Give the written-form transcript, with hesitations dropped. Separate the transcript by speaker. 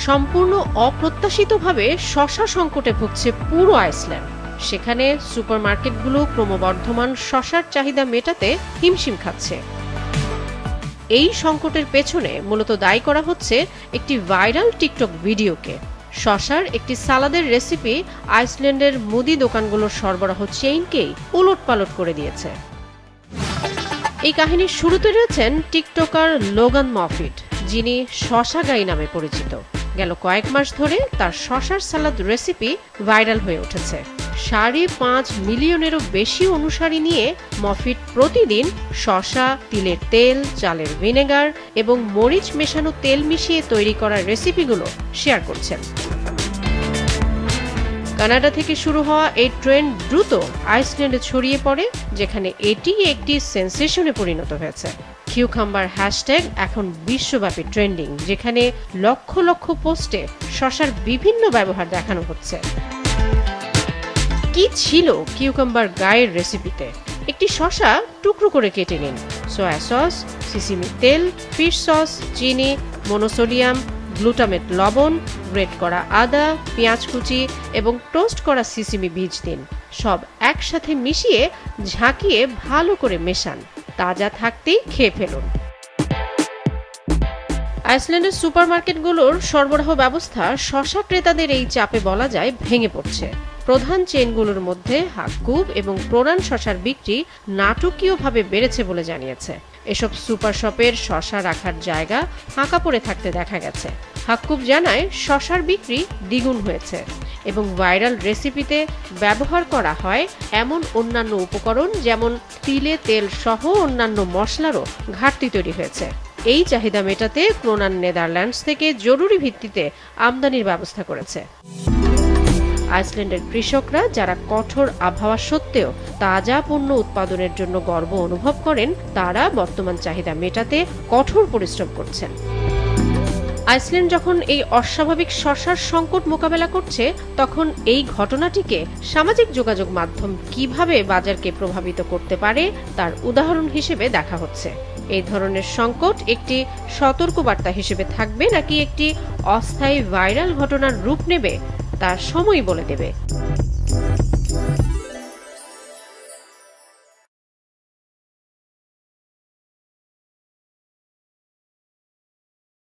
Speaker 1: সম্পূর্ণ অপ্রত্যাশিতভাবে শশা সংকটে ভুগছে পুরো আইসল্যান্ড। সেখানে সুপারমার্কেটগুলো ক্রমবর্ধমান শশার চাহিদা মেটাতে হিমশিম খাচ্ছে। এই সংকটের পেছনে মূলত দায়ী করা হচ্ছে একটি ভাইরাল টিকটক ভিডিওকে। শশার একটি সালাদের রেসিপি আইসল্যান্ডের মুদি দোকানগুলোর সরবরাহ চেইনকেই উলটপালট করে দিয়েছে। এই কাহিনীর শুরুতে রয়েছেন টিকটকার লোগান মফিট, যিনি শশা গাই নামে পরিচিত। গেল কয়েক মাস ধরে তার শশার সালাদ রেসিপি ভাইরাল হয়ে উঠেছে। 5.5 মিলিয়নেরও বেশি অনুসারী নিয়ে মফিট প্রতিদিন শশা, তিলের তেল, চালের ভিনেগার এবং মরিচ মেশানো তেল মিশিয়ে তৈরি করা রেসিপিগুলো শেয়ার করছেন। কানাডা থেকে শুরু হওয়া এই ট্রেন্ড দ্রুত আইসল্যান্ডে ছড়িয়ে পড়ে, যেখানে এটি একটি সেন্সেশনে পরিণত হয়েছে। কিউকাম্বার হ্যাশট্যাগ এখন বিশ্বব্যাপী ট্রেন্ডিং, যেখানে লক্ষ লক্ষ পোস্টে শশার বিভিন্ন ব্যবহার দেখানো হচ্ছে। কি ছিল কিউকাম্বার গায়ের রেসিপিতে? একটি শশা টুকরো করে কেটে নিন, সয়া সস, সিসিমি তেল, ফিশ সস, চিনি, মনোসোডিয়াম, গ্লুটামেট লবণ, গ্রেট করা আদা, পেঁয়াজ কুচি এবং টোস্ট করা সিসিমি বীজ দিন। সব একসাথে মিশিয়ে ঝাঁকিয়ে ভালো করে মেশান। তাজা থাকতেই খেয়ে ফেলুন। আইসল্যান্ডের সুপারমার্কেটগুলোর সরবরাহ ব্যবস্থা শশা ক্রেতাদের এই চাপে বলা যায় ভেঙে পড়ছে। প্রধান চেইনগুলোর মধ্যে হাক্কুব এবং প্রোরান শশার বিক্রি নাটকীয়ভাবে বেড়েছে বলে জানিয়েছে। এসব সুপার শপের শশা রাখার জায়গা ফাঁকা পড়ে থাকতে দেখা গেছে। হাক্কুব জানায় শশার বিক্রি দ্বিগুণ হয়েছে এবং ভাইরাল রেসিপিতে ব্যবহার করা হয় এমন অন্যান্য উপকরণ যেমন তিলে তেল সহ অন্যান্য মশলারও ঘাটতি তৈরি হয়েছে। এই চাহিদা মেটাতে ক্রোনান নেদারল্যান্ডস থেকে জরুরি ভিত্তিতে আমদানির ব্যবস্থা করেছে। আইসল্যান্ডের কৃষকরা, যারা কঠোর আবহাওয়া সত্ত্বেও তাজা পণ্য উৎপাদনের জন্য গর্ব অনুভব করেন, তারা বর্তমান চাহিদা মেটাতে কঠোর পরিশ্রম করছেন। আইসল্যান্ড যখন এই অস্বাভাবিক শশার সংকট মোকাবেলা করছে, তখন এই ঘটনাটিকে সামাজিক যোগাযোগ মাধ্যম কিভাবে বাজারকে প্রভাবিত করতে পারে তার উদাহরণ হিসেবে দেখা হচ্ছে। এই ধরনের সংকট একটি সতর্কবার্তা হিসেবে থাকবে নাকি একটি অস্থায়ী ভাইরাল ঘটনার রূপ নেবে, তার সময় বলে দেবে।